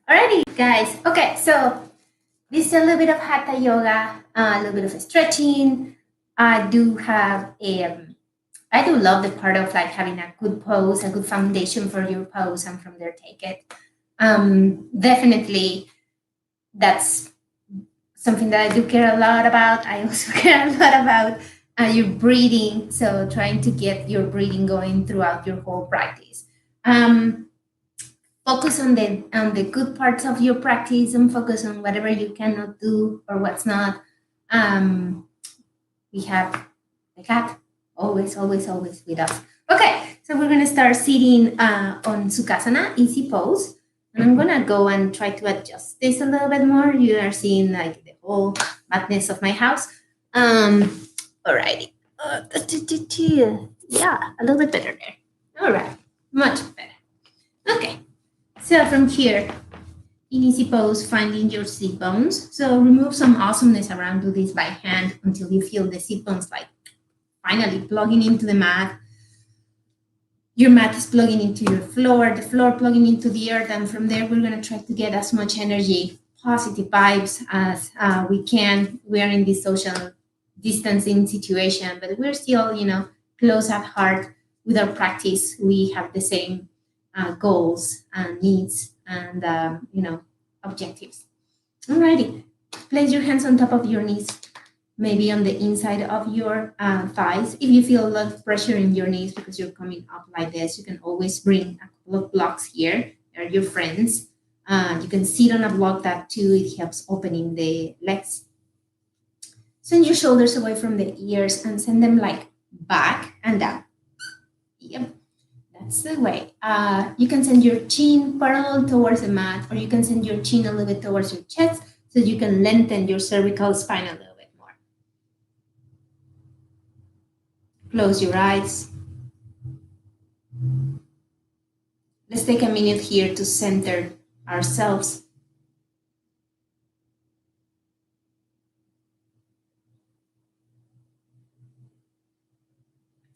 Alrighty, guys. Okay, so this is a little bit of Hatha Yoga, a little bit of stretching. I do have I do love the part of like having a good pose, a good foundation for your pose, and from there take it. Definitely, that's something that I do care a lot about. I also care a lot about your breathing. So trying to get your breathing going throughout your whole practice. Um, Focus on the good parts of your practice and focus on whatever you cannot do or what's not. Um, we have the cat always with us. Okay, so we're gonna start sitting on Sukhasana, easy pose. And I'm gonna go and try to adjust this a little bit more. You are seeing like the whole madness of my house. Alrighty. Yeah, a little bit better there. All right, much better. Okay, so from here, in easy pose, finding your sit bones. So remove some awesomeness around. Do this by hand until you feel the sit bones like finally plugging into the mat. Your mat is plugging into your floor, the floor plugging into the earth, and from there we're going to try to get as much energy, positive vibes as we can. We are in this social distancing situation, but we're still, close at heart with our practice. We have the same goals and needs and objectives. Alrighty, place your hands on top of your knees, maybe on the inside of your thighs. If you feel a lot of pressure in your knees because you're coming up like this, you can always bring a couple of blocks here. They're your friends. You can sit on a block that too. It helps opening the legs. Send your shoulders away from the ears and send them like back and down. Yep, that's the way. You can send your chin parallel towards the mat, or you can send your chin a little bit towards your chest so you can lengthen your cervical spine a little bit more. Close your eyes. Let's take a minute here to center ourselves.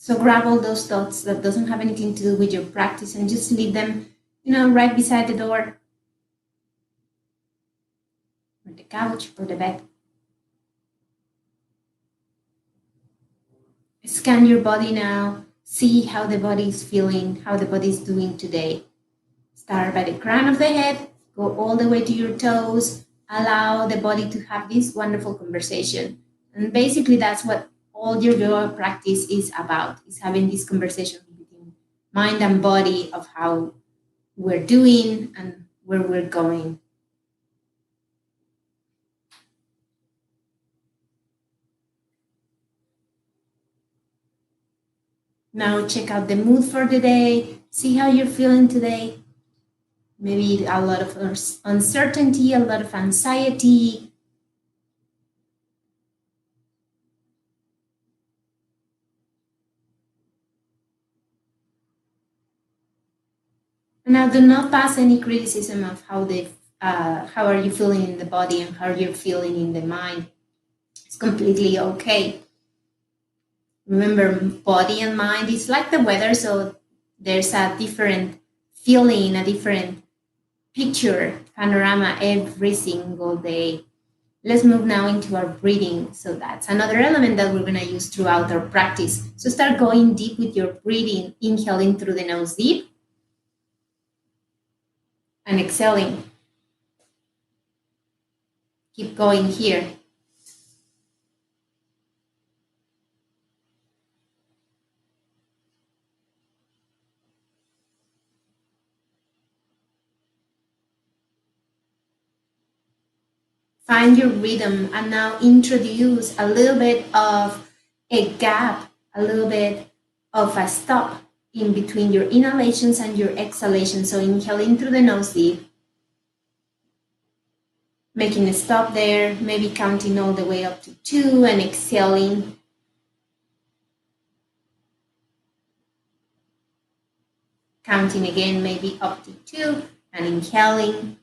So grab all those thoughts that doesn't have anything to do with your practice and just leave them, right beside the door or the couch or the bed. Scan your body now. See how the body is feeling, how the body is doing today. Start by the crown of the head, go all the way to your toes. Allow the body to have this wonderful conversation. And basically, that's what all your yoga practice is about, is having this conversation between mind and body of how we're doing and where we're going. Now check out the mood for the day. See how you're feeling today. Maybe a lot of uncertainty, a lot of anxiety. Now, do not pass any criticism of how are you feeling in the body and how you're feeling in the mind. It's completely okay. Remember, body and mind is like the weather, so there's a different feeling, a different picture, panorama every single day. Let's move now into our breathing. So that's another element that we're going to use throughout our practice. So start going deep with your breathing, inhaling through the nose deep and exhaling. Keep going here. Find your rhythm and now introduce a little bit of a gap, a little bit of a stop in between your inhalations and your exhalations. So inhaling through the nose deep, making a stop there, maybe counting all the way up to 2 and exhaling. Counting again, maybe up to 2 and inhaling.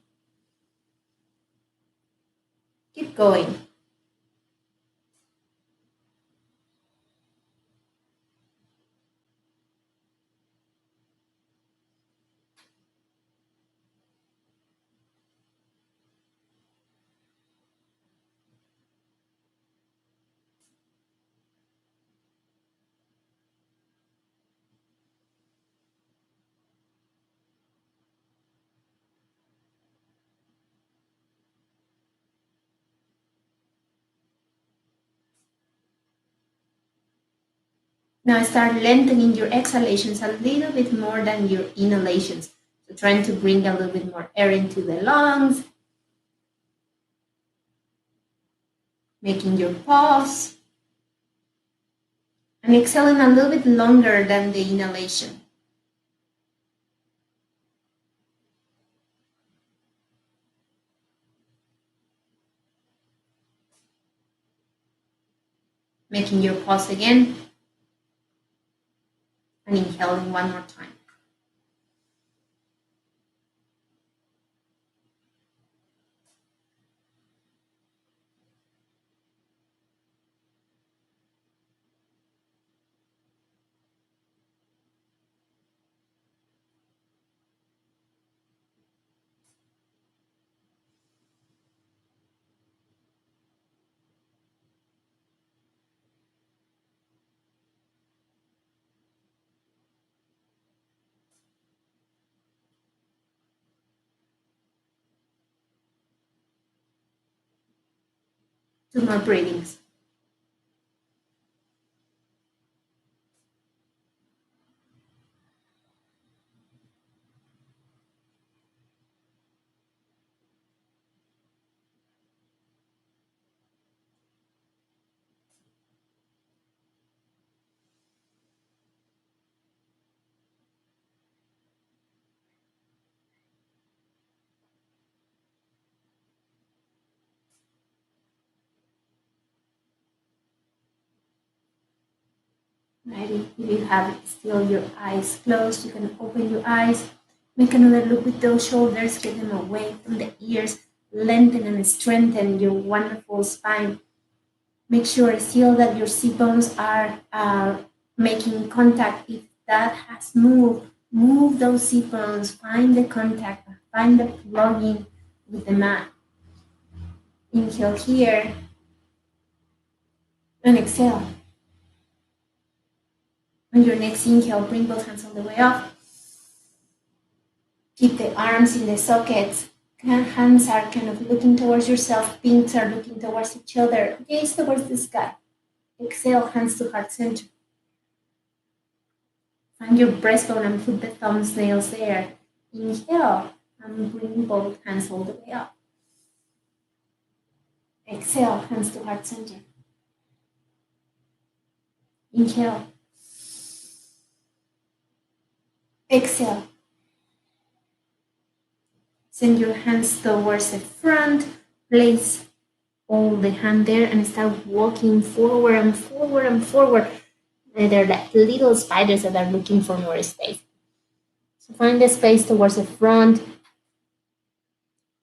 Keep going. Now start lengthening your exhalations a little bit more than your inhalations. So trying to bring a little bit more air into the lungs, making your pause, and exhaling a little bit longer than the inhalation. Making your pause again, and inhaling one more time. Two more breathings. Right? If you have still your eyes closed, you can open your eyes, make another look with those shoulders, get them away from the ears, lengthen and strengthen your wonderful spine. Make sure still that your sit bones are making contact. If that has moved, move those sit bones, find the contact, find the plugging with the mat. Inhale here and exhale. On your next inhale, bring both hands all the way up. Keep the arms in the sockets. Hands are kind of looking towards yourself. Pinks are looking towards each other. Gaze towards the sky. Exhale, hands to heart center. Find your breastbone and put the thumbs nails there. Inhale and bring both hands all the way up. Exhale, hands to heart center. Inhale. Exhale. Send your hands towards the front. Place all the hand there and start walking forward and forward and forward. They're like little spiders that are looking for more space. So find the space towards the front.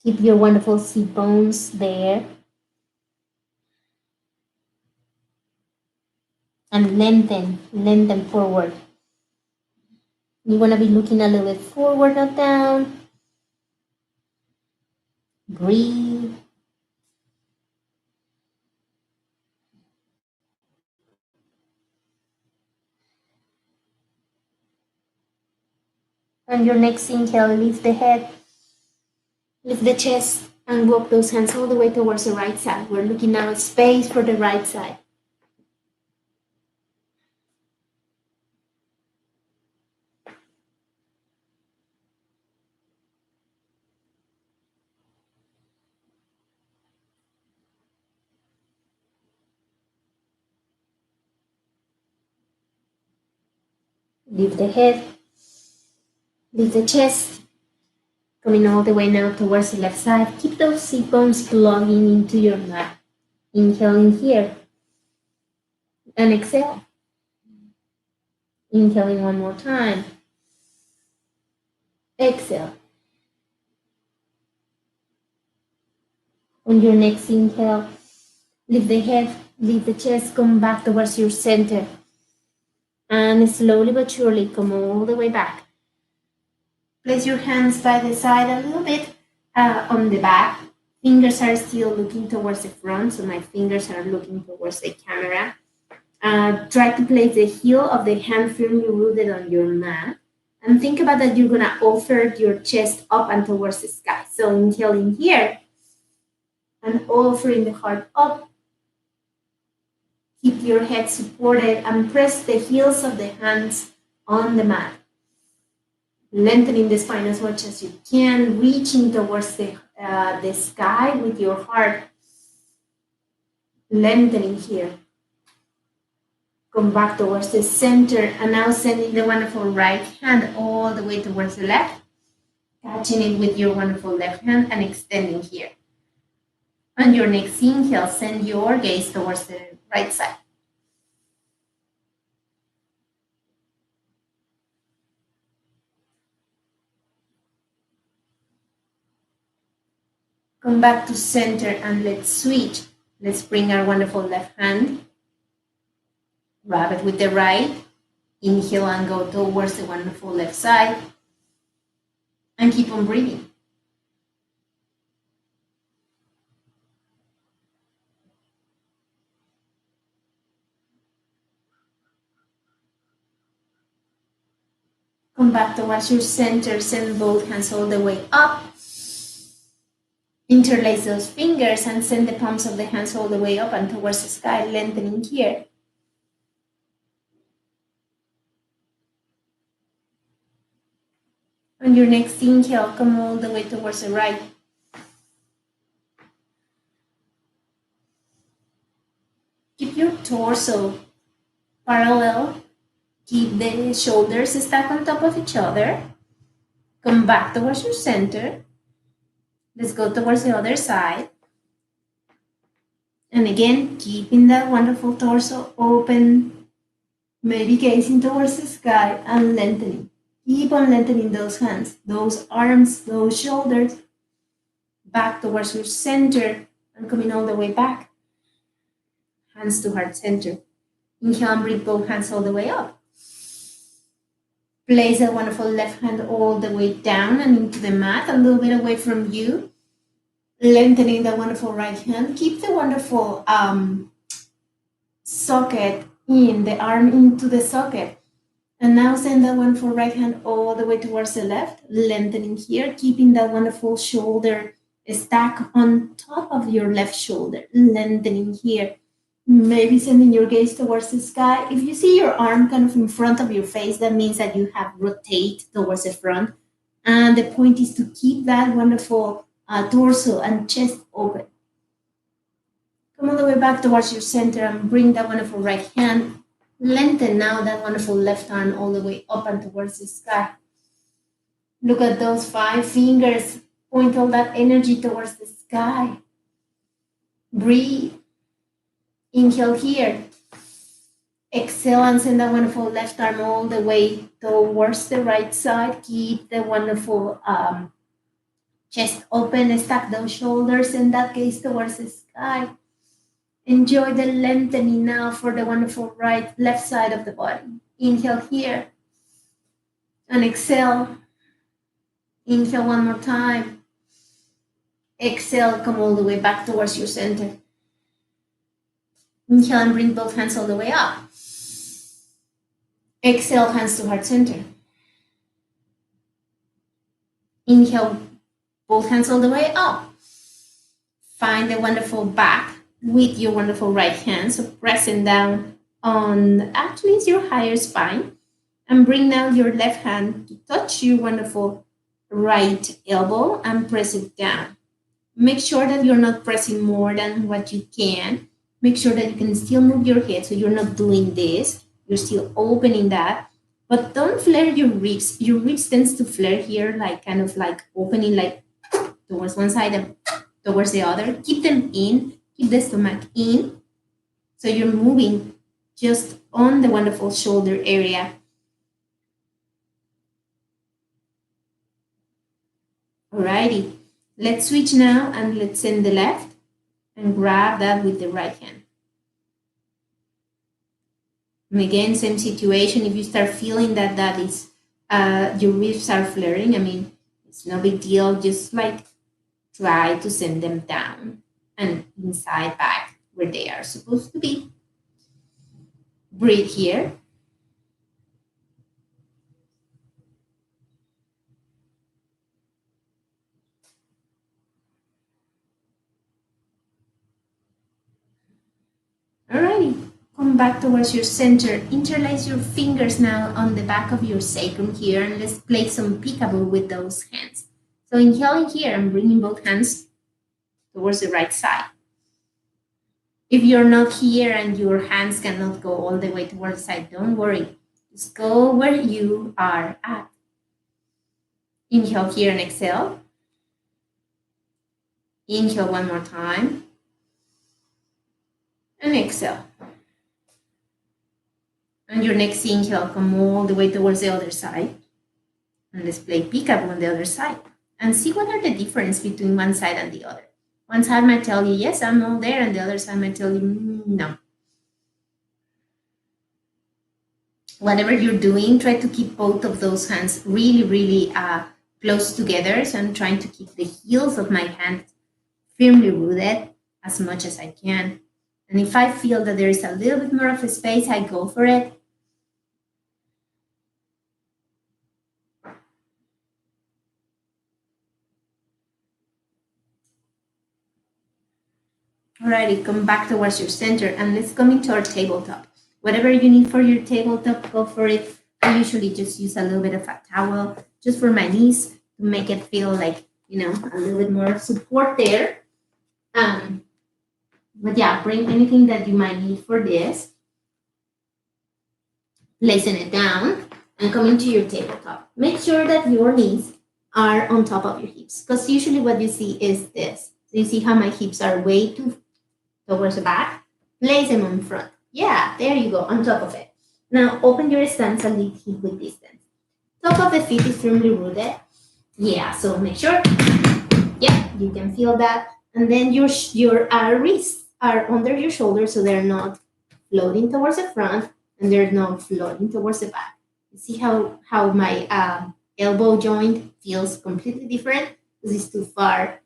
Keep your wonderful sit bones there. And lengthen forward. You want to be looking a little bit forward, not down. Breathe. On your next inhale, lift the head, lift the chest, and walk those hands all the way towards the right side. We're looking now at space for the right side. Lift the head, lift the chest, coming all the way now towards the left side. Keep those sit bones plugging into your mat. Inhaling here and exhale. Inhaling one more time. Exhale. On your next inhale, lift the head, lift the chest, come back towards your center. And slowly but surely come all the way back. Place your hands by the side a little bit on the back. Fingers are still looking towards the front, so my fingers are looking towards the camera. Try to place the heel of the hand firmly rooted on your mat. And think about that you're gonna offer your chest up and towards the sky. So inhaling here and offering the heart up. Keep your head supported and press the heels of the hands on the mat. Lengthening the spine as much as you can, reaching towards the sky with your heart. Lengthening here. Come back towards the center and now sending the wonderful right hand all the way towards the left. Catching it with your wonderful left hand and extending here. On your next inhale, send your gaze towards the right side. Come back to center and let's switch. Let's bring our wonderful left hand. Grab it with the right. Inhale and go towards the wonderful left side. And keep on breathing. Come back towards your center. Send both hands all the way up. Interlace those fingers and send the palms of the hands all the way up and towards the sky, lengthening here. On your next inhale, come all the way towards the right. Keep your torso parallel. Keep the shoulders stacked on top of each other. Come back towards your center. Let's go towards the other side. And again, keeping that wonderful torso open, maybe gazing towards the sky and lengthening. Keep on lengthening those hands, those arms, those shoulders, back towards your center and coming all the way back. Hands to heart center. Inhale and bring both hands all the way up. Place that wonderful left hand all the way down and into the mat, a little bit away from you. Lengthening the wonderful right hand. Keep the wonderful socket in, the arm into the socket. And now send that wonderful right hand all the way towards the left. Lengthening here, keeping that wonderful shoulder stack on top of your left shoulder. Lengthening here. Maybe sending your gaze towards the sky. If you see your arm kind of in front of your face, that means that you have rotate towards the front. And the point is to keep that wonderful torso and chest open. Come all the way back towards your center and bring that wonderful right hand. Lengthen now that wonderful left arm all the way up and towards the sky. Look at those 5 fingers. Point all that energy towards the sky. Breathe. Inhale here. Exhale and send that wonderful left arm all the way towards the right side. Keep the wonderful chest open. Stack those shoulders and that gaze towards the sky. Enjoy the lengthening now for the wonderful left side of the body. Inhale here. And exhale. Inhale one more time. Exhale, come all the way back towards your center. Inhale and bring both hands all the way up. Exhale, hands to heart center. Inhale, both hands all the way up. Find the wonderful back with your wonderful right hand. So pressing down on actually your higher spine. And bring now your left hand to touch your wonderful right elbow and press it down. Make sure that you're not pressing more than what you can. Make sure that you can still move your head so you're not doing this. You're still opening that. But don't flare your ribs. Your ribs tends to flare here, like kind of like opening like towards one side and towards the other. Keep them in. Keep the stomach in. So you're moving just on the wonderful shoulder area. Alrighty. Let's switch now and let's send the left and grab that with the right hand. And again, same situation. If you start feeling that that is, your ribs are flaring, I mean, it's no big deal. Just like try to send them down and inside back where they are supposed to be. Breathe here. Alrighty. come back towards your center. Interlace your fingers now on the back of your sacrum here, and let's play some peekaboo with those hands. So inhaling here and bringing both hands towards the right side. If you're not here and your hands cannot go all the way towards the side, don't worry. Just go where you are at. Inhale here and exhale. Inhale one more time. And exhale. And your next inhale, come all the way towards the other side. And let's play peekaboo on the other side. And see what are the difference between one side and the other. One side might tell you, yes, I'm all there, and the other side might tell you, no. Whatever you're doing, try to keep both of those hands really, really close together. So I'm trying to keep the heels of my hands firmly rooted as much as I can. And if I feel that there is a little bit more of a space, I go for it. Alrighty, come back towards your center and let's come into our tabletop. Whatever you need for your tabletop, go for it. I usually just use a little bit of a towel just for my knees to make it feel like, a little bit more support there. But yeah, bring anything that you might need for this. Placing it down and coming to your tabletop. Make sure that your knees are on top of your hips, because usually what you see is this. So you see how my hips are way too towards the back? Place them on front. Yeah, there you go, on top of it. Now open your stance and lead hip width distance. Top of the feet is firmly rooted. Yeah, so make sure. Yeah, you can feel that. And then your wrists are under your shoulders, so they're not floating towards the front and they're not floating towards the back. You see how my elbow joint feels completely different because it's too far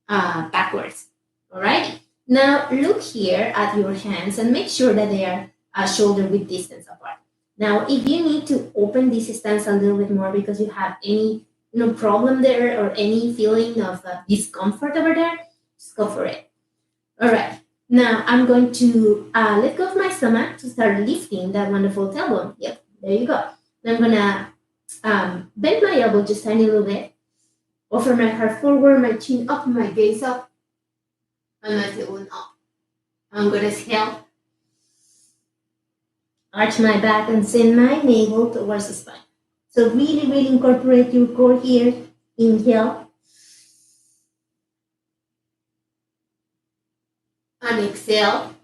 backwards. All right. Now look here at your hands and make sure that they are shoulder width distance apart. Now, if you need to open this stance a little bit more because you have any problem there or any feeling of discomfort over there, just go for it. All right. Now I'm going to let go of my stomach to start lifting that wonderful tailbone. Yep, there you go. Now I'm gonna bend my elbow just tiny little bit. Offer my heart forward, my chin up, my gaze up, and my tailbone up. I'm gonna exhale. Arch my back and send my navel towards the spine. So really, really incorporate your core here. Inhale. And exhale.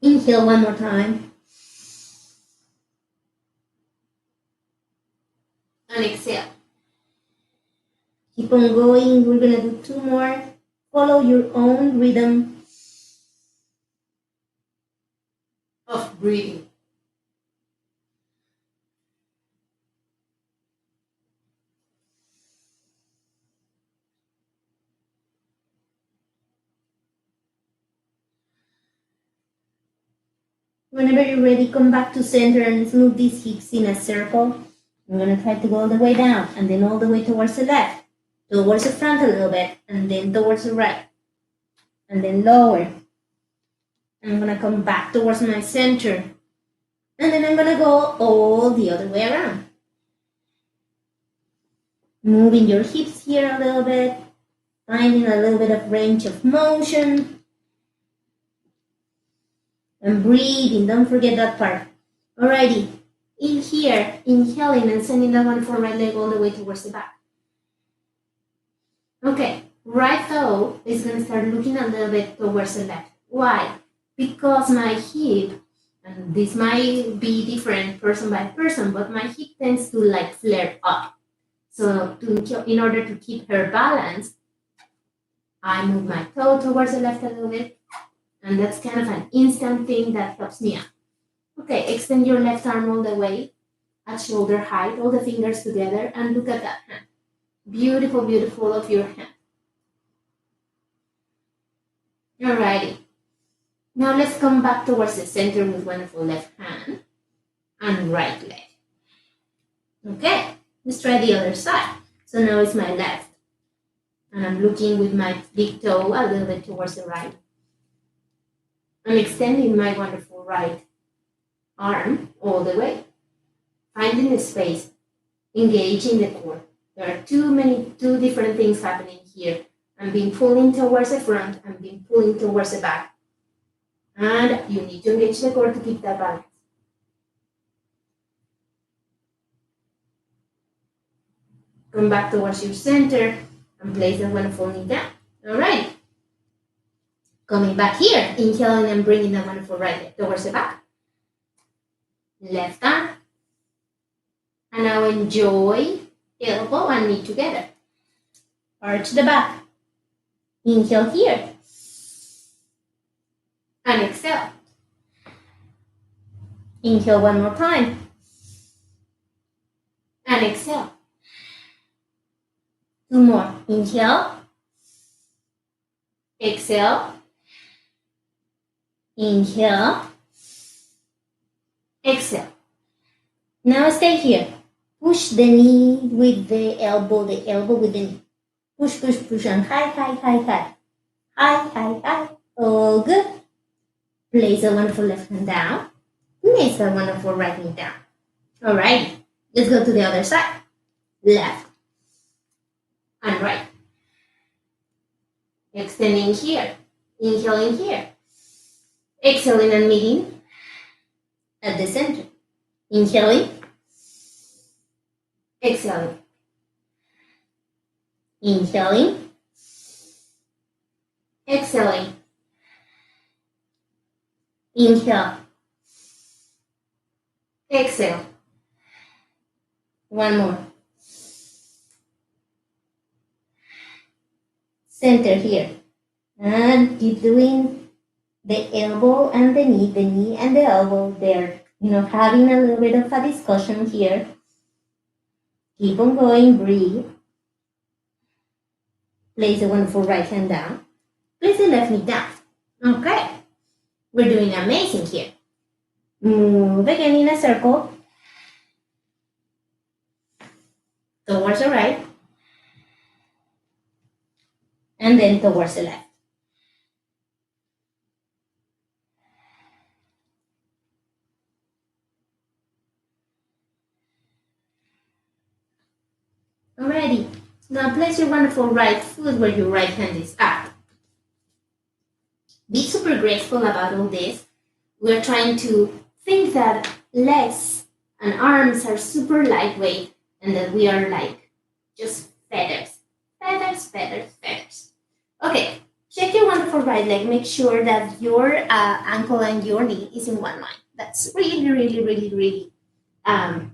Inhale one more time. And exhale. Keep on going. We're going to do 2 more. Follow your own rhythm of breathing. Whenever you're ready, come back to center and let's move these hips in a circle. I'm going to try to go all the way down and then all the way towards the left, towards the front a little bit, and then towards the right, and then lower. I'm going to come back towards my center, and then I'm going to go all the other way around. Moving your hips here a little bit, finding a little bit of range of motion. And breathing, don't forget that part. Alrighty, in here, inhaling and sending that one for right leg all the way towards the back. Okay, right toe is going to start looking a little bit towards the left. Why? Because my hip, and this might be different person by person, but my hip tends to like flare up. So in order to keep her balance, I move my toe towards the left a little bit. And that's kind of an instant thing that helps me out. Okay, extend your left arm all the way at shoulder height, all the fingers together, and look at that hand. Beautiful, beautiful of your hand. Alrighty. Now let's come back towards the center with wonderful left hand and right leg. Okay, let's try the other side. So now it's my left. And I'm looking with my big toe a little bit towards the right. I'm extending my wonderful right arm all the way, finding the space, engaging the core. There are two different things happening here. I'm being pulling towards the front, I'm being pulling towards the back. And you need to engage the core to keep that balance. Come back towards your center and place the wonderful knee down. All right. Coming back here, inhaling and bringing the wonderful right leg towards the back. Left arm. And now enjoy elbow and knee together. Arch the back. Inhale here. And exhale. Inhale one more time. And exhale. Two more. Inhale. Exhale. Inhale. Exhale. Now stay here. Push the knee with the elbow with the knee. Push, push, push, and high, high, high, high. High, high, high. All good. Place the wonderful left hand down. Place the wonderful right knee down. Alright. Let's go to the other side. Left and right. Extending here. Inhaling here. Exhaling and meeting at the center. Inhaling. Exhaling. Inhaling. Exhaling. Inhale. Exhale. One more. Center here. And keep doing the elbow and the knee and the elbow. They're, having a little bit of a discussion here. Keep on going, breathe. Place the wonderful right hand down. Place the left knee down. Okay. We're doing amazing here. Move again in a circle. Towards the right. And then towards the left. Alrighty. Now place your wonderful right foot where your right hand is up. Be super graceful about all this. We're trying to think that legs and arms are super lightweight and that we are like just feathers. Feathers, feathers, feathers. Okay, check your wonderful right leg. Make sure that your ankle and your knee is in one line. That's really, really, really, really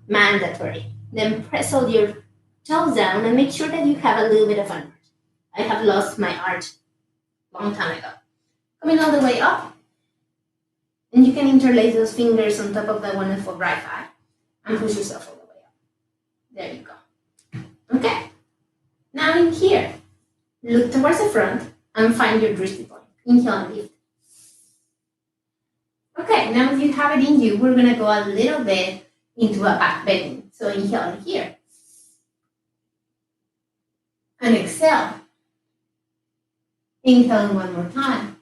mandatory. Then press all your toes down and make sure that you have a little bit of an arch. I have lost my arch long time ago. Coming all the way up. And you can interlace those fingers on top of the wonderful right thigh and push yourself all the way up. There you go. Okay. Now in here, look towards the front and find your drishti point. Inhale and lift. Okay, now if you have it in you, we're going to go a little bit into a back bending. So inhale here. And exhale. Inhale one more time.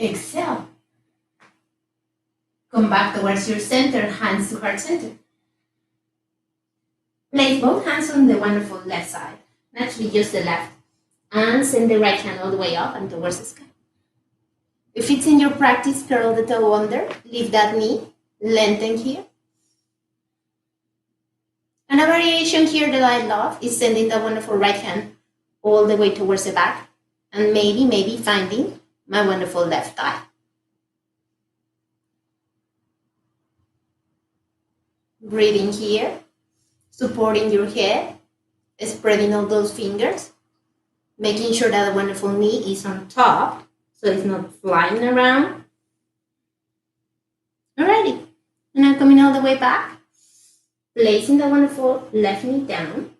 Exhale. Come back towards your center, hands to heart center. Place both hands on the wonderful left side, naturally just the left, and send the right hand all the way up and towards the sky. If it's in your practice, curl the toe under, lift that knee, lengthen here. And a variation here that I love is sending the wonderful right hand all the way towards the back, and maybe finding my wonderful left thigh. Breathing here, supporting your head, spreading all those fingers, making sure that the wonderful knee is on top, so it's not flying around. Alrighty, and I'm coming all the way back, placing the wonderful left knee down,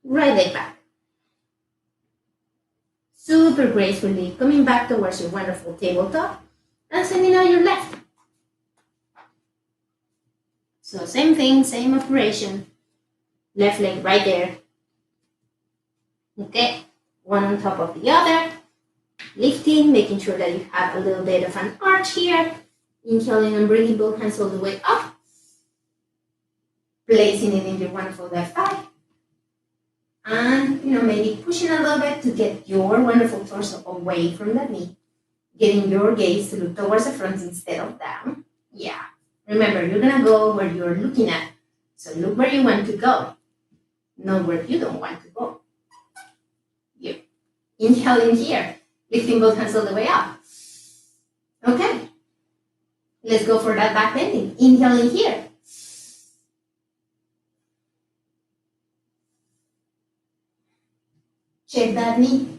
right leg back. Super gracefully, coming back towards your wonderful tabletop and sending out your left. So same thing, same operation. Left leg right there. Okay, one on top of the other. Lifting, making sure that you have a little bit of an arch here. Inhaling and bringing both hands all the way up. Placing it in your wonderful left thigh. And, maybe pushing a little bit to get your wonderful torso away from the knee. Getting your gaze to look towards the front instead of down. Yeah. Remember, you're going to go where you're looking at. So look where you want to go, not where you don't want to go. You inhale in here, lifting both hands all the way up. Okay. Let's go for that back bending. Inhale in here. Check that knee.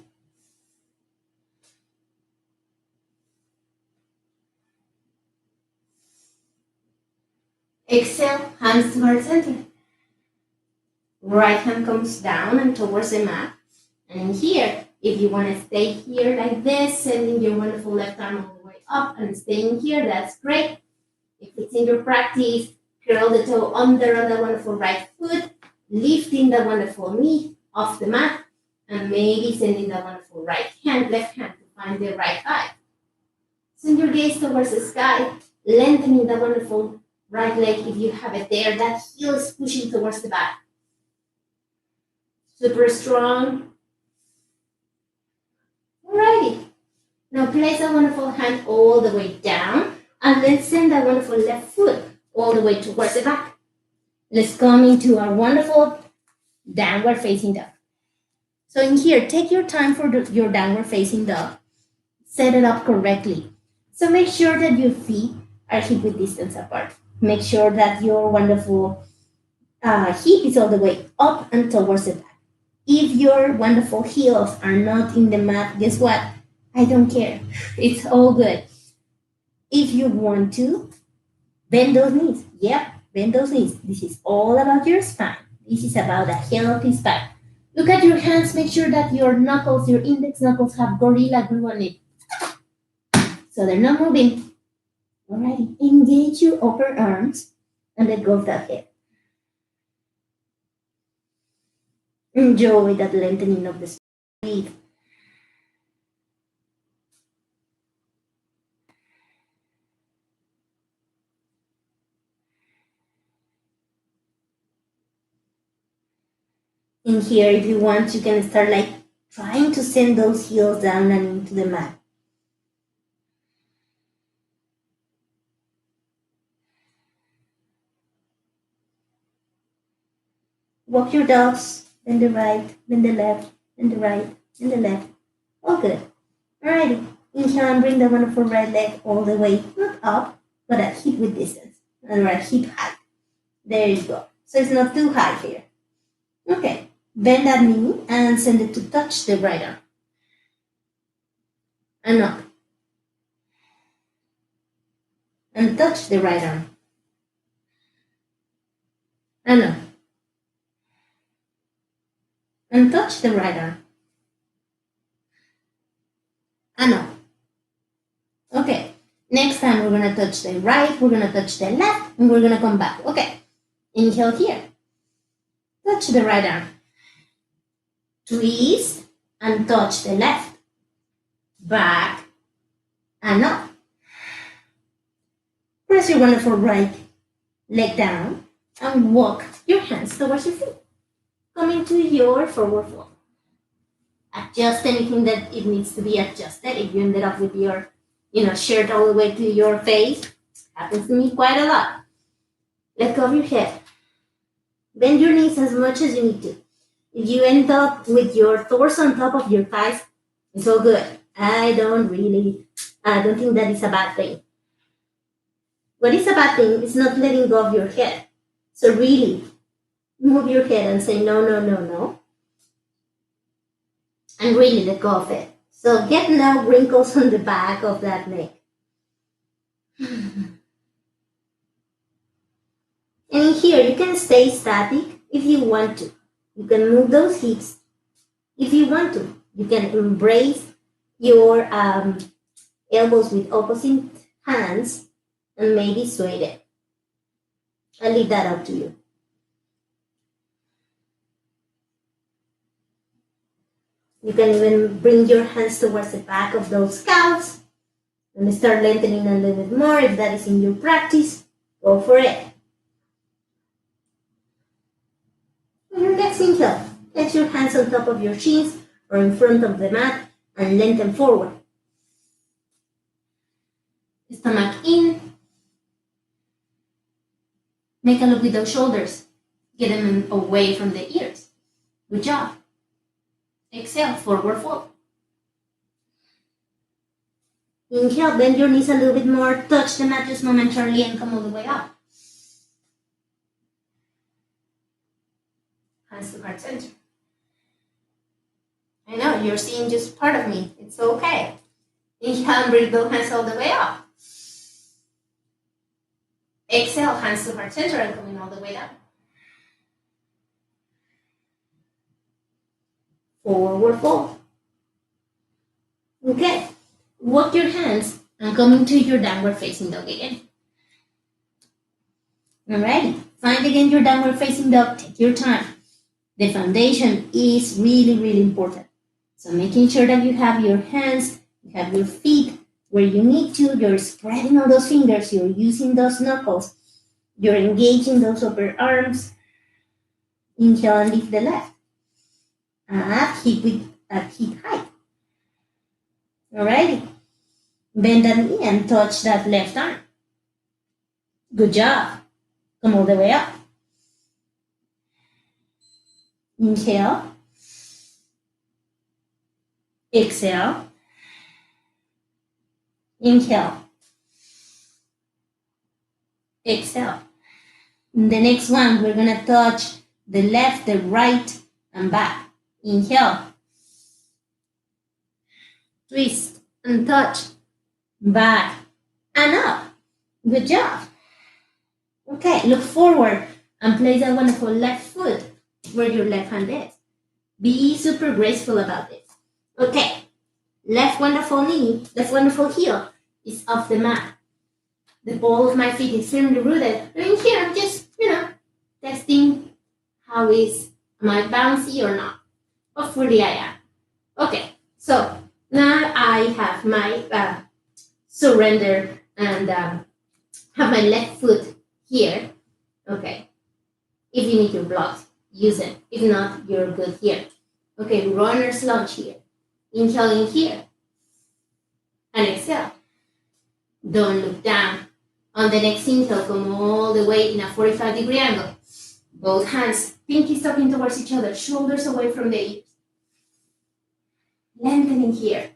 Exhale, hands to heart center. Right hand comes down and towards the mat. And in here, if you want to stay here like this, sending your wonderful left arm all the way up and staying here, that's great. If it's in your practice, curl the toe under on the wonderful right foot, lifting the wonderful knee off the mat, and maybe sending the wonderful left hand to find the right thigh. Send your gaze towards the sky, lengthening the wonderful right leg if you have it there. That heel is pushing towards the back. Super strong. Alrighty. Now place a wonderful hand all the way down and then send that wonderful left foot all the way towards the back. Let's come into our wonderful downward facing dog. So in here, take your time for your downward facing dog. Set it up correctly. So make sure that your feet are hip width distance apart. Make sure that your wonderful hip is all the way up and towards the back. If your wonderful heels are not in the mat, guess what? I don't care. It's all good. If you want to, bend those knees. Yep, bend those knees. This is all about your spine. This is about a healthy spine. Look at your hands. Make sure that your knuckles, your index knuckles have gorilla glue on it. So they're not moving. Alrighty. Engage your upper arms and let go of that head. Enjoy that lengthening of the spine. In here, if you want, you can start like trying to send those heels down and into the mat. Walk your dogs, bend the right, bend the left, bend the right, bend the left. All good. Alrighty. Inhale and bring the wonderful right leg all the way, not up, but at hip width distance, or at hip height. There you go. So it's not too high here. Okay. Bend that knee and send it to touch the right arm. And up. And touch the right arm. And up. And touch the right arm. And up. Okay. Next time we're going to touch the right, we're going to touch the left, and we're going to come back. Okay. Inhale here. Touch the right arm. Twist and touch the left. Back and up. Press your wonderful right leg down and walk your hands towards your feet. Come into your forward fold. Adjust anything that it needs to be adjusted. If you ended up with your, shirt all the way to your face, happens to me quite a lot. Let go of your head. Bend your knees as much as you need to. If you end up with your torso on top of your thighs, it's all good. I don't think that is a bad thing. What is a bad thing is not letting go of your head. So really, move your head and say no, no, no, no. And really let go of it. So get no wrinkles on the back of that neck. And in here, you can stay static if you want to. You can move those hips if you want to. You can embrace your elbows with opposite hands and maybe sway it. I'll leave that up to you. You can even bring your hands towards the back of those calves and start lengthening a little bit more if that is in your practice. Go for it. On your next inhale, place your hands on top of your shins or in front of the mat and lengthen forward. Stomach in. Make a look with those shoulders. Get them away from the ears. Good job. Exhale, forward fold. Inhale, bend your knees a little bit more, touch the mat just momentarily and come all the way up. Hands to heart center. I know, you're seeing just part of me. It's okay. Inhale and bring those hands all the way up. Exhale, hands to heart center and coming all the way down. Forward fold. Okay. Walk your hands and come into your downward facing dog again. Alrighty. Find again your downward facing dog. Take your time. The foundation is really, really important. So making sure that you have your hands, you have your feet where you need to, you're spreading all those fingers, you're using those knuckles, you're engaging those upper arms. Inhale and lift the left. At hip height. Alrighty. Bend that knee and touch that left arm. Good job. Come all the way up. Inhale. Exhale. Inhale. Exhale. The next one, we're going to touch the left, the right, and back. Inhale. Twist and touch. Back and up. Good job. Okay, look forward and place that wonderful left foot where your left hand is. Be super graceful about this. Okay, left wonderful knee, left wonderful heel is off the mat. The ball of my feet is firmly rooted. And here I'm just, testing how am I bouncy or not. Hopefully I am. Okay, so now I have my surrender and have my left foot here. Okay, if you need your blocks, use it. If not, you're good here. Okay, runner's lunge here. Inhale in here. And exhale. Don't look down. On the next inhale, come all the way in a 45-degree angle. Both hands, pinkies talking towards each other, shoulders away from the ears. Lengthening here.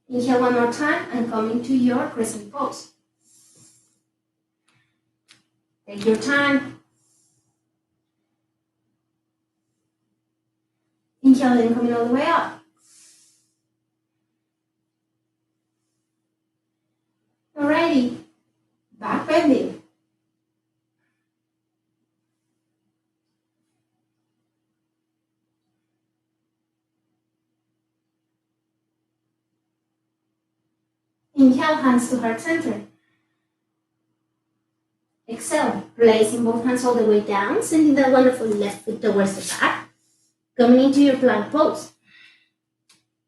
Inhale one more time and come into your crescent pose. Take your time. Inhale and coming all the way up. Alrighty, back bending. Inhale, hands to heart center. Exhale, placing both hands all the way down, sending that wonderful left foot towards the back. Coming into your plank pose.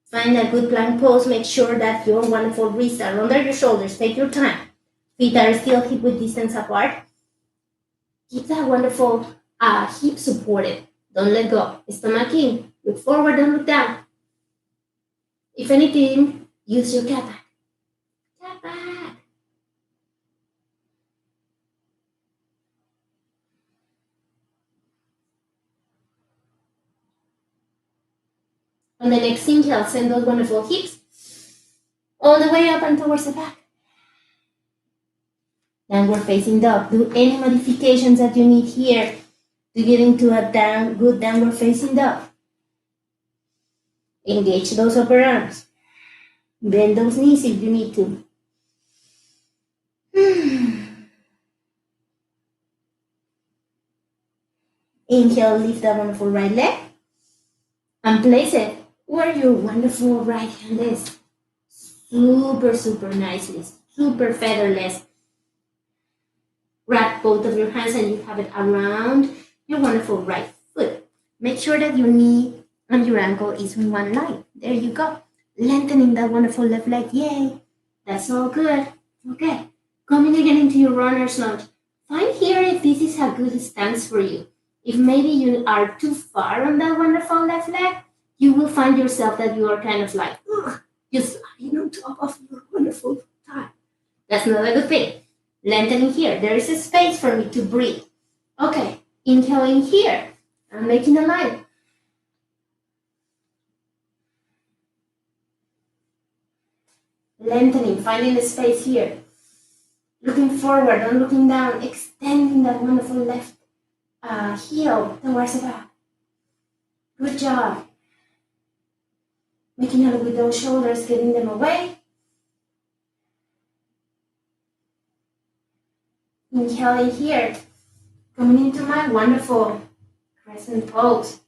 Find a good plank pose. Make sure that your wonderful wrists are under your shoulders. Take your time. Feet are still hip width distance apart. Keep that wonderful hip supported. Don't let go. Stomach in. Look forward and look down. If anything, use your cat back. Cat back. On the next inhale, send those wonderful hips all the way up and towards the back. Downward facing dog. Do any modifications that you need here to get into a good downward facing dog. Engage those upper arms. Bend those knees if you need to. Inhale, lift that wonderful right leg and place it where your wonderful right hand is. Super, super nicely, super featherless. grab both of your hands and you have it around your wonderful right foot. Make sure that your knee and your ankle is in one line. There you go. Lengthening that wonderful left leg. Yay. That's all good. Okay. Coming again into your runner's lunge. Find here if this is a good stance for you. If maybe you are too far on that wonderful left leg, you will find yourself that you are kind of like, just lying on top of your wonderful thigh. That's not a good thing. Lengthening here. There is a space for me to breathe. Okay. Inhaling here. I'm making a line. Lengthening, finding the space here. Looking forward, not looking down, extending that wonderful left heel towards the back. Good job. Making out with those shoulders, getting them away. Inhaling here. Coming into my wonderful crescent pose.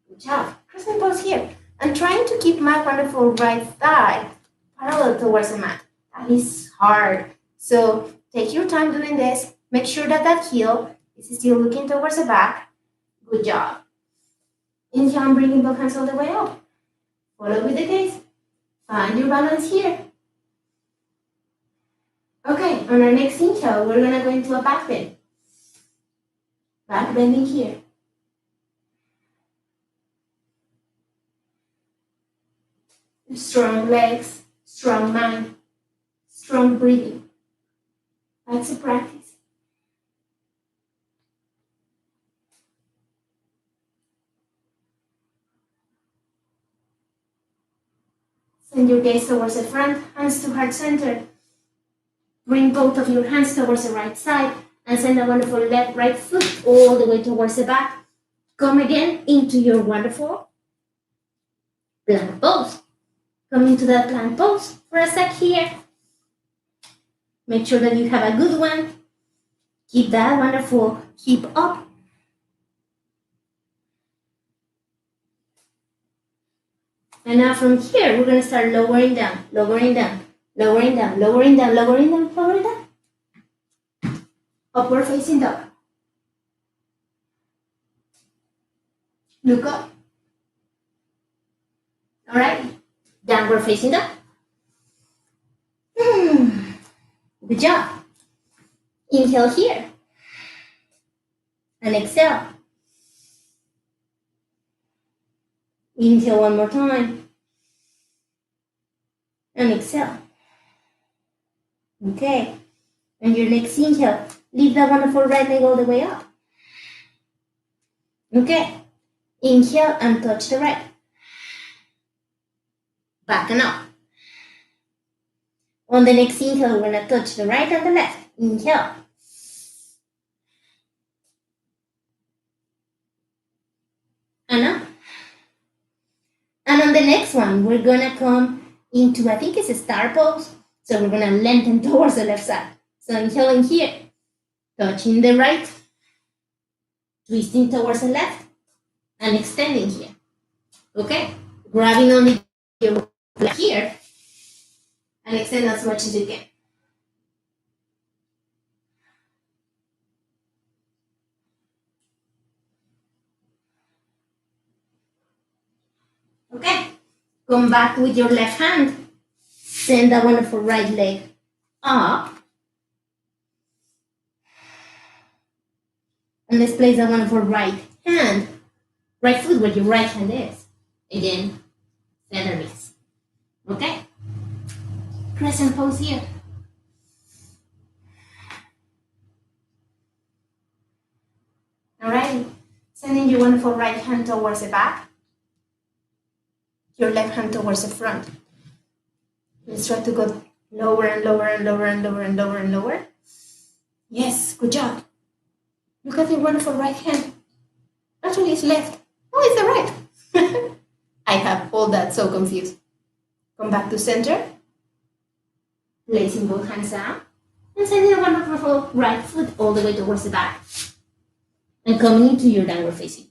Good job. Crescent pose here. I'm trying to keep my wonderful right thigh parallel towards the mat. That is hard. So take your time doing this. Make sure that that heel is still looking towards the back. Good job. Inhale and bringing both hands all the way up. Follow with the gaze. Find your balance here. Okay, on our next inhale, we're going to go into a back bend. Back bending here. Strong legs, strong mind, strong breathing. That's a practice. Send your gaze towards the front, hands to heart center. Bring both of your hands towards the right side and send a wonderful left, right foot all the way towards the back. Come again into your wonderful plank pose. Come into that plank pose for a sec here. Make sure that you have a good one. Keep that wonderful hip up. And now from here, we're going to start lowering down, lowering down, lowering down, lowering down, lowering down, lowering down. Upward facing dog. Look up. All right. Downward facing dog. Good job. Inhale here. And exhale. Inhale one more time. And exhale. Okay. And your next inhale, lift that wonderful right leg all the way up. Okay. Inhale and touch the right. Back and up. On the next inhale, we're going to touch the right and the left. Inhale. And up. And on the next one, we're going to come into, I think it's a star pose. So we're going to lengthen towards the left side. So inhaling here, touching the right, twisting towards the left, and extending here. Okay? Grabbing only your left here, and extend as much as you can. Okay? Come back with your left hand. Send that wonderful right leg up. And let's place that wonderful right hand, right foot where your right hand is. Again, feather knees. Okay? Crescent pose here. Alright, sending your wonderful right hand towards the back, your left hand towards the front. Let's try to go lower and lower and lower and lower and lower and lower. Yes, good job. Look at your wonderful right hand. Actually, it's left. Oh, it's the right. I have all that so confused. Come back to center. Placing both hands down. And sending a wonderful right foot all the way towards the back. And coming into your downward facing.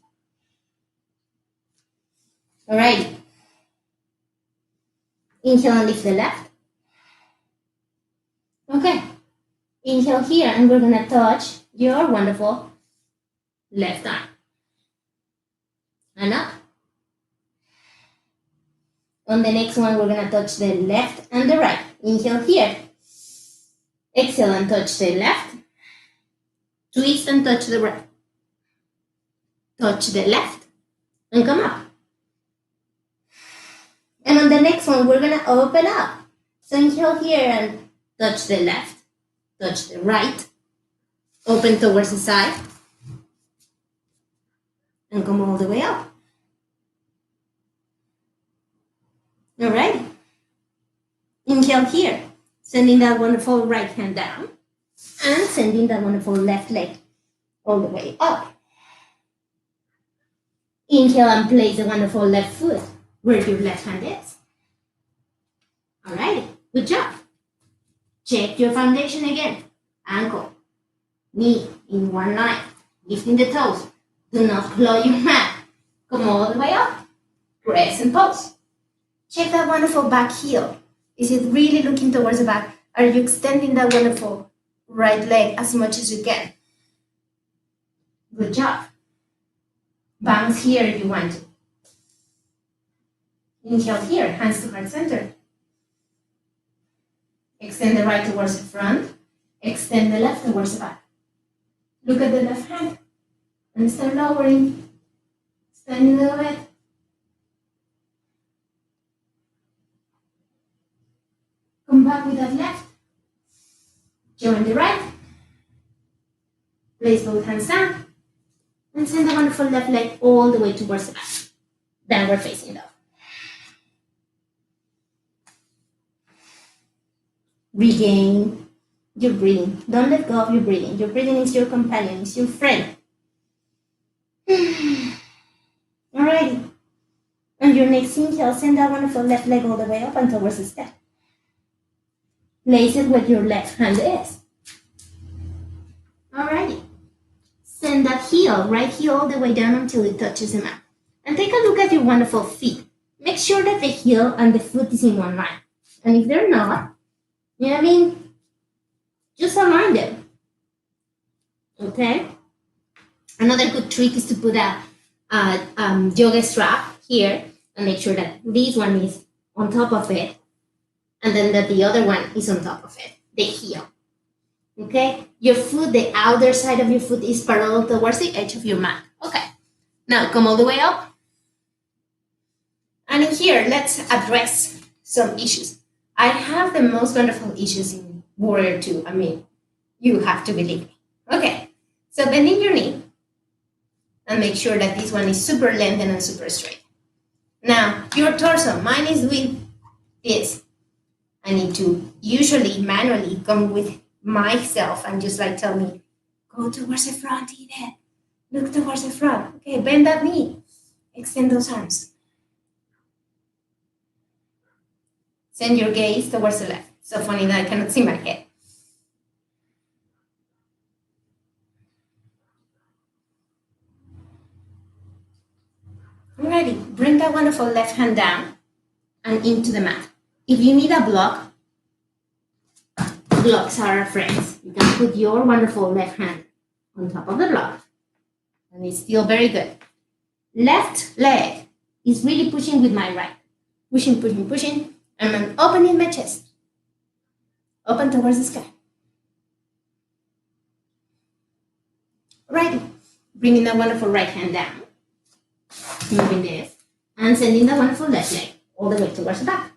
Alright. Inhale and lift the left. Okay. Inhale here, and we're gonna touch your wonderful left arm. And up. On the next one, we're gonna touch the left and the right. Inhale here. Exhale and touch the left. Twist and touch the right. Touch the left and come up. And on the next one, we're gonna open up. So inhale here and touch the left, touch the right, open towards the side, and come all the way up. All right. Inhale here, sending that wonderful right hand down, and sending that wonderful left leg all the way up. Inhale and place the wonderful left foot where your left hand is. All right, good job. Check your foundation again. Ankle, knee in one line, lifting the toes. Do not claw your mat. Come all the way up. Press and pose. Check that wonderful back heel. Is it really looking towards the back? Are you extending that wonderful right leg as much as you can? Good job. Bounce here if you want to. Inhale here, hands to heart center. Extend the right towards the front. Extend the left towards the back. Look at the left hand. And start lowering. Extending a little bit. Come back with that left. Join the right. Place both hands down. And send the wonderful left leg all the way towards the back. Downward facing dog. Regain your breathing. Don't let go of your breathing. Your breathing is your companion, it's your friend. Alrighty. On your next inhale, send that wonderful left leg all the way up and towards the step. Place it where your left hand is. Alrighty. Send that heel, right heel all the way down until it touches the mat. And take a look at your wonderful feet. Make sure that the heel and the foot is in one line. And if they're not, you know what I mean? Just align them. Okay? Another good trick is to put a yoga strap here and make sure that this one is on top of it and then that the other one is on top of it, the heel. Okay? Your foot, the outer side of your foot is parallel towards the edge of your mat. Okay. Now come all the way up. And in here, let's address some issues. I have the most wonderful issues in Warrior 2. I mean, you have to believe me. Okay, so bending your knee and make sure that this one is super lengthened and super straight. Now, your torso, mine is doing this. I need to usually manually come with myself and just like tell me, go towards the front, Edith. Look towards the front. Okay, bend that knee. Extend those arms. Send your gaze towards the left. So funny that I cannot see my head. Alrighty, bring that wonderful left hand down and into the mat. If you need a block, blocks are our friends. You can put your wonderful left hand on top of the block. And it's still very good. Left leg is really pushing with my right. Pushing, pushing, pushing. And I'm opening my chest. Open towards the sky. Alrighty. Bringing that wonderful right hand down. Moving this. And sending that wonderful left leg all the way towards the back.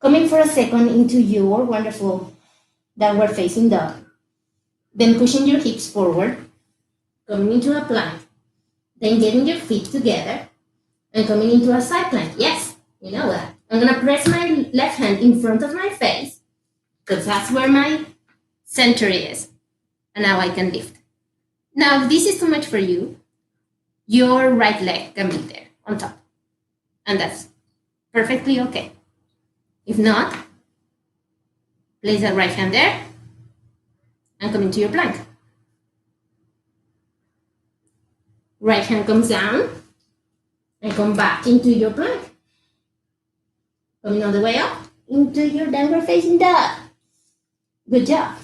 Coming for a second into your wonderful downward facing dog. Then pushing your hips forward. Coming into a plank. Then getting your feet together. And coming into a side plank. Yes. You know what? I'm going to press my left hand in front of my face because that's where my center is. And now I can lift. Now, if this is too much for you, your right leg can be there on top. And that's perfectly okay. If not, place that right hand there and come into your plank. Right hand comes down and come back into your plank. Coming all the way up into your downward facing dog. Good job.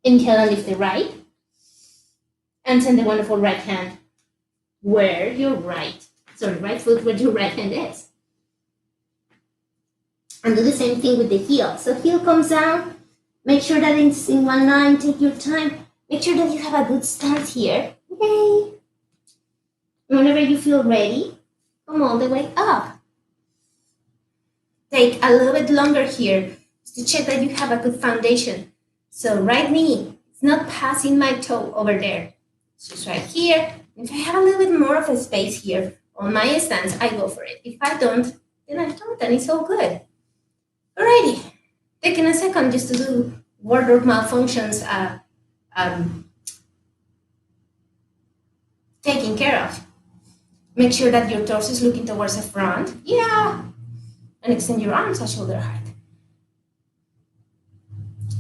Inhale and lift the right. And send the wonderful right hand where your right foot where your right hand is. And do the same thing with the heel. So heel comes down. Make sure that it's in one line. Take your time. Make sure that you have a good start here. Yay! Whenever you feel ready, come all the way up. Take a little bit longer here to check that you have a good foundation. So right knee, it's not passing my toe over there. It's just right here. If I have a little bit more of a space here on my stance, I go for it. If I don't, then I don't, and it's all good. Alrighty, taking a second just to do wardrobe malfunctions taken care of. Make sure that your torso is looking towards the front. Yeah. And extend your arms at shoulder height.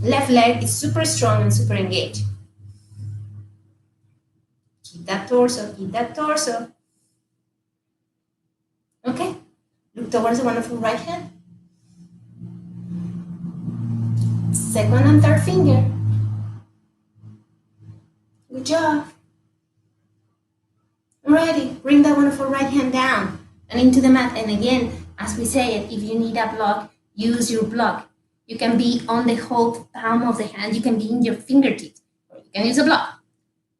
Left leg is super strong and super engaged. Keep that torso, keep that torso. Okay, look towards the wonderful right hand. Second and third finger. Good job. Ready, bring that wonderful right hand down and into the mat. And again, as we say it, if you need a block, use your block. You can be on the whole palm of the hand. You can be in your fingertips, or you can use a block.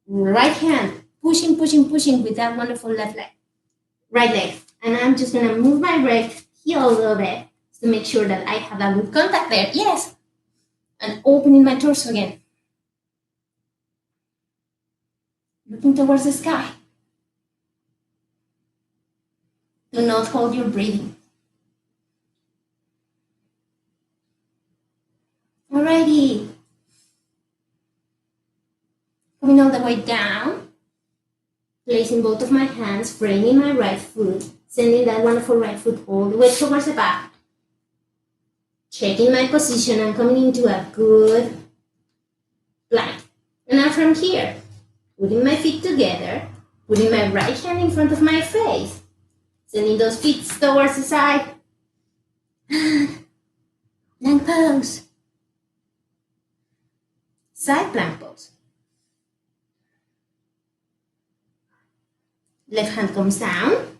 Right hand, pushing, pushing, pushing with that wonderful left leg. Right leg. And I'm just going to move my right heel a little bit to make sure that I have a good contact there. Yes. And opening my torso again. Looking towards the sky. Do not hold your breathing. Alrighty. Coming all the way down. Placing both of my hands, framing my right foot, sending that wonderful right foot all the way towards the back. Checking my position and coming into a good plank. And now from here, putting my feet together, putting my right hand in front of my face, sending those feet towards the side. Plank pose. Side plank pose. Left hand comes down.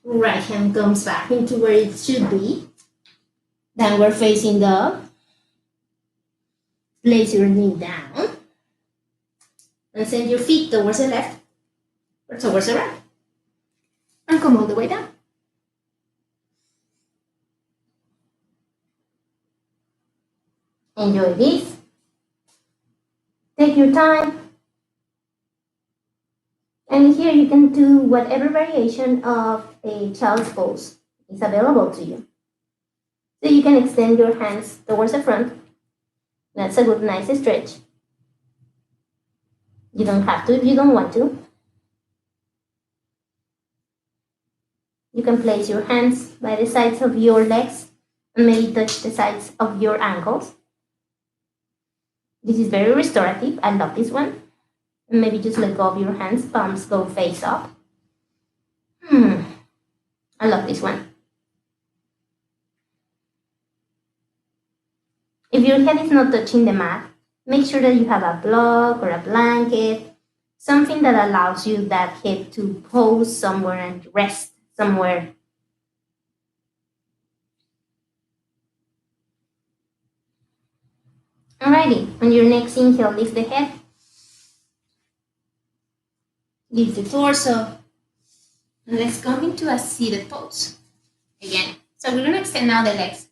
Right hand comes back into where it should be. Downward facing dog. Place your knee down. And send your feet towards the left or towards the right. And come all the way down. Enjoy this. Take your time. And here you can do whatever variation of a child's pose is available to you. So you can extend your hands towards the front. That's a good, nice stretch. You don't have to if you don't want to. You can place your hands by the sides of your legs and maybe touch the sides of your ankles. This is very restorative. I love this one. And maybe just let go of your hands, palms go face up. I love this one. If your head is not touching the mat, make sure that you have a block or a blanket, something that allows you that head to pose somewhere and rest somewhere. Alrighty, on your next inhale, lift the head. Lift the torso. And let's go into a seated pose. Again. So we're going to extend now the legs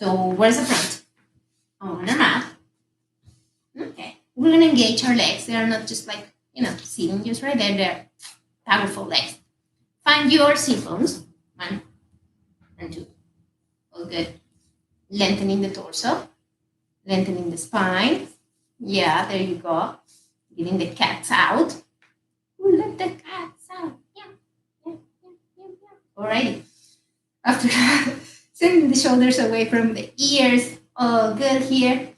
towards the front on the mat. Okay. We're going to engage our legs. They are not just like, sitting just right there. They're powerful legs. Find your sit bones. 1 and 2. All good. Lengthening the torso. Lengthening the spine. Yeah, there you go. Getting the cats out. Ooh, let the cats out. Yeah. Alrighty. After sending the shoulders away from the ears. All good here.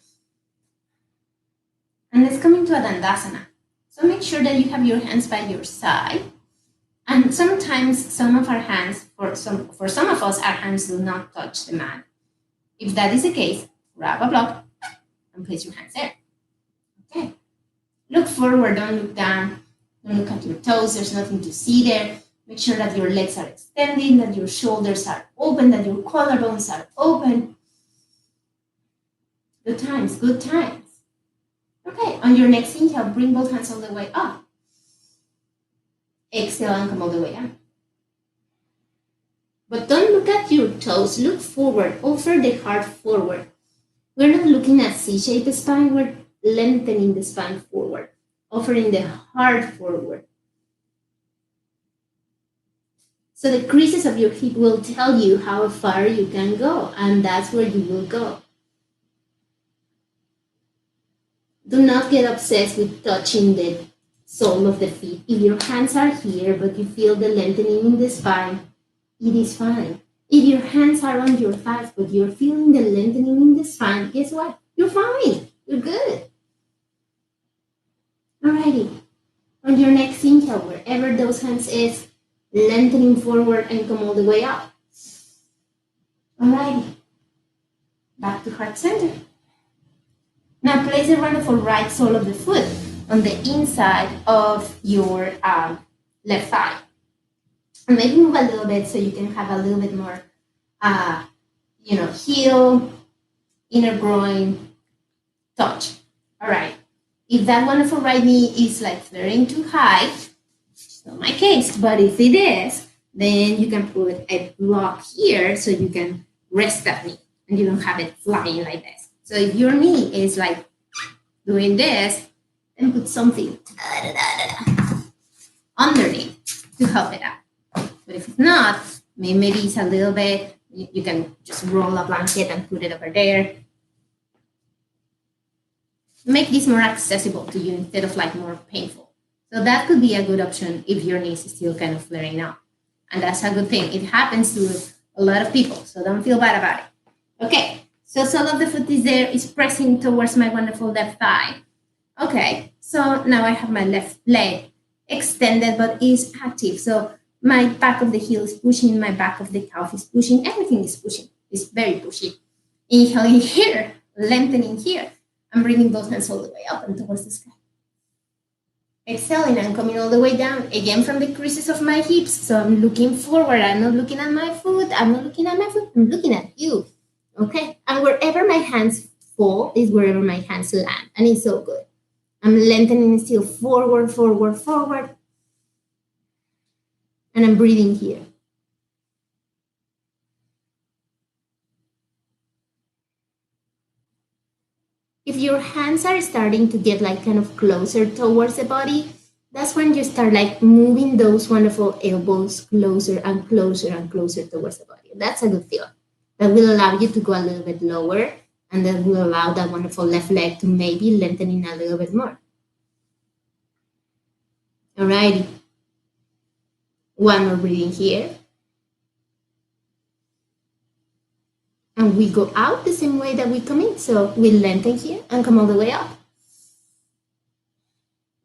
And let's come into a Dandasana. So make sure that you have your hands by your side. And sometimes some of our hands, for some of us, our hands do not touch the mat. If that is the case, grab a block and place your hands there. Okay. Look forward, don't look down. Don't look at your toes, there's nothing to see there. Make sure that your legs are extending, that your shoulders are open, that your collarbones are open. Good times, good times. Okay, on your next inhale, bring both hands all the way up. Exhale and come all the way down. But don't look at your toes, look forward, offer the heart forward. We're not looking at C-shaped spine, we're lengthening the spine forward, offering the heart forward. So the creases of your hip will tell you how far you can go, and that's where you will go. Do not get obsessed with touching the sole of the feet. If your hands are here, but you feel the lengthening in the spine, it is fine. If your hands are on your thighs, but you're feeling the lengthening in the spine, guess what? You're fine. You're good. Alrighty. On your next inhale, wherever those hands is, lengthening forward and come all the way up. Alrighty. Back to heart center. Now place the wonderful right sole of the foot on the inside of your left thigh. And maybe move a little bit so you can have a little bit more, heel, inner groin touch. All right. If that wonderful right knee is like flaring too high, it's not my case, but if it is, then you can put a block here so you can rest that knee and you don't have it flying like this. So if your knee is like doing this, then put something underneath to help it out. But if it's not, maybe it's a little bit, you can just roll a blanket and put it over there. Make this more accessible to you instead of like more painful. So that could be a good option if your knee is still kind of flaring up. And that's a good thing. It happens to a lot of people, so don't feel bad about it. Okay, so sole of the foot is there, is pressing towards my wonderful left thigh. Okay, so now I have my left leg extended, but is active. So my back of the heel is pushing, my back of the calf is pushing, everything is pushing. It's very pushy. Inhaling here, lengthening here. I'm bringing those hands all the way up and towards the sky. Exhaling and coming all the way down, again from the creases of my hips. So I'm looking forward. I'm not looking at my foot. I'm not looking at my foot. I'm looking at you. Okay? And wherever my hands fall is wherever my hands land. And it's so good. I'm lengthening still forward, forward, forward. And I'm breathing here. If your hands are starting to get like kind of closer towards the body, that's when you start like moving those wonderful elbows closer and closer and closer towards the body. That's a good feeling. That will allow you to go a little bit lower, and that will allow that wonderful left leg to maybe lengthening a little bit more. Alrighty. One more breathing here. And we go out the same way that we come in. So we lengthen here and come all the way up.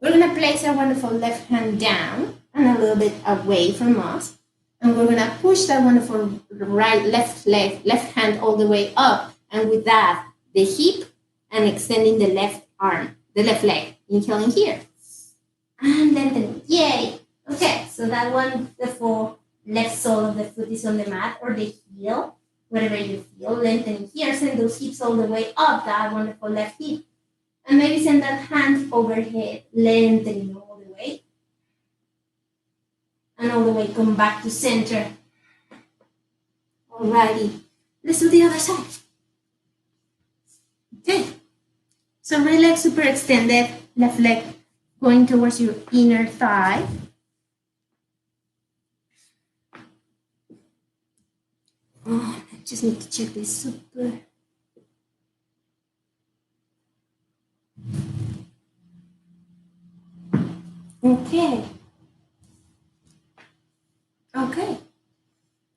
We're going to place our wonderful left hand down and a little bit away from us. And we're going to push that wonderful left hand all the way up. And with that, the hip and extending the left arm, the left leg. Inhaling here. And lengthening. Yay. Okay, so that one, the full left sole of the foot is on the mat or the heel. Whatever you feel, lengthening here, send those hips all the way up, that wonderful left hip. And maybe send that hand overhead, lengthening all the way. And all the way, come back to center. Alrighty, let's do the other side. Okay, so right leg super extended, left leg going towards your inner thigh. Oh, I just need to check this super. Okay. Okay.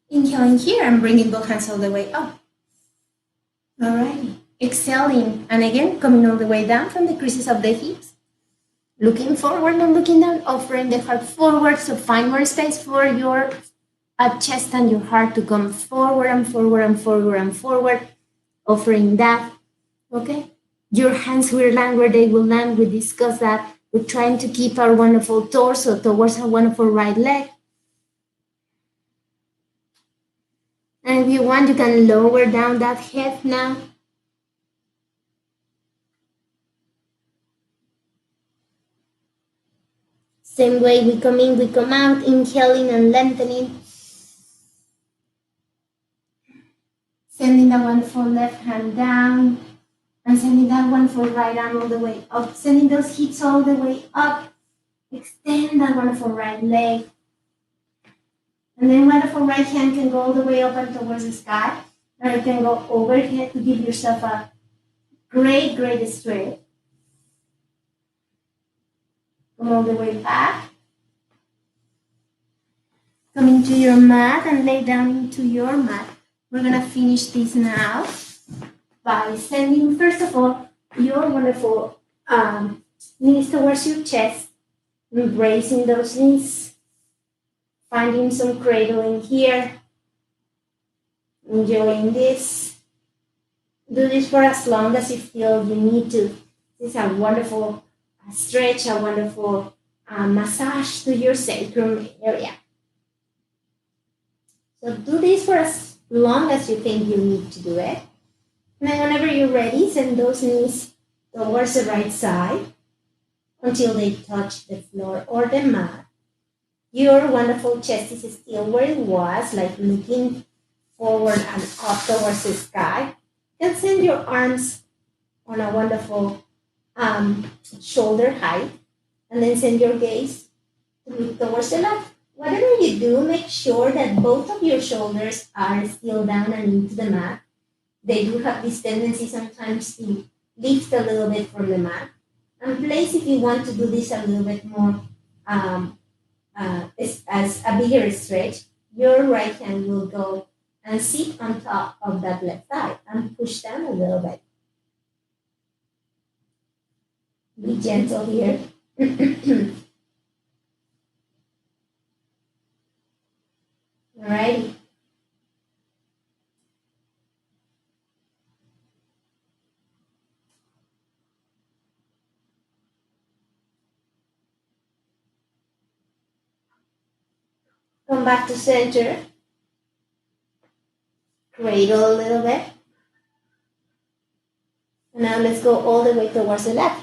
Inhaling here and bringing both hands all the way up. Alrighty. Exhaling and again coming all the way down from the creases of the hips. Looking forward, not looking down, offering the heart forward. So find more space for your chest and your heart to come forward and forward and forward and forward, offering that. Okay? Your hands will land where they will land. We discussed that. We're trying to keep our wonderful torso towards our wonderful right leg. And if you want, you can lower down that head now. Same way we come in, we come out, inhaling and lengthening. Sending that wonderful left hand down and sending that wonderful right arm all the way up. Sending those hips all the way up. Extend that wonderful right leg. And then wonderful right hand can go all the way up and towards the sky. Or you can go overhead to give yourself a great, great stretch. Come all the way back. Come into your mat and lay down into your mat. We're going to finish this now by sending, first of all, your wonderful knees towards your chest, embracing those knees, finding some cradling here, enjoying this. Do this for as long as you feel you need to. This is a wonderful stretch, a wonderful massage to your sacrum area. So do this for as long as you think you need to do it. And then whenever you're ready, send those knees towards the right side until they touch the floor or the mat. Your wonderful chest is still where it was, like looking forward and up towards the sky. And send your arms on a wonderful shoulder height. And then send your gaze to look towards the left. Whatever you do, make sure that both of your shoulders are still down and into the mat. They do have this tendency sometimes to lift a little bit from the mat. And place, if you want to do this a little bit more as a bigger stretch, your right hand will go and sit on top of that left thigh and push down a little bit. Be gentle here. All right. Come back to center. Cradle a little bit. And now let's go all the way towards the left.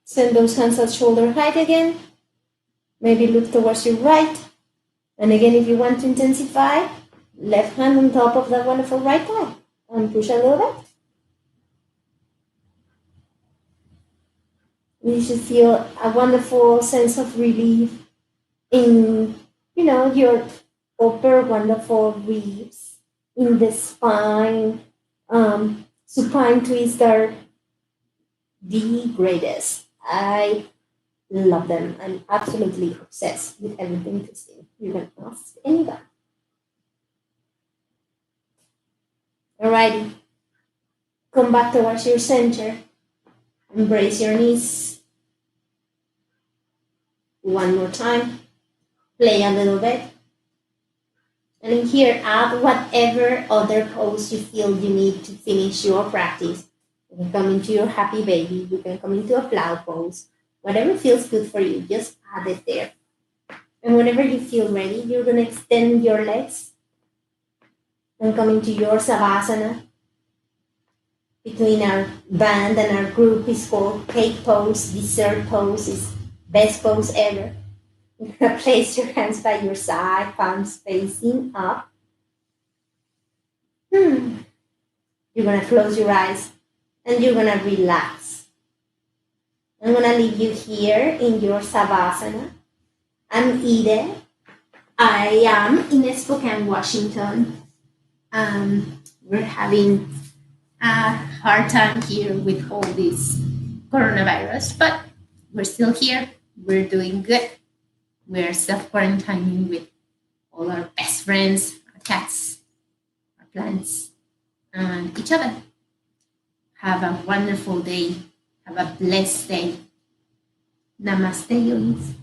Send those hands at shoulder height again. Maybe look towards your right. And again, if you want to intensify, left hand on top of that wonderful right thigh. And push a little bit. You should feel a wonderful sense of relief in, your upper wonderful ribs, in the spine. Supine twists are the greatest. I love them. I'm absolutely obsessed with everything twisting. You can ask anyone. Alrighty. Come back towards your center. Embrace your knees. One more time. Play a little bit. And in here, add whatever other pose you feel you need to finish your practice. You can come into your happy baby. You can come into a plow pose. Whatever feels good for you, just add it there. And whenever you feel ready, you're going to extend your legs and come into your savasana. Between our band and our group is called cake pose, dessert pose, is best pose ever. You're going to place your hands by your side, palms facing up. You're going to close your eyes and you're going to relax. I'm going to leave you here in your savasana. I'm Edith. I am in Spokane, Washington. We're having a hard time here with all this coronavirus, but we're still here. We're doing good. We're self-quarantining with all our best friends, our cats, our plants, and each other. Have a wonderful day. Have a blessed day. Namaste, yogis.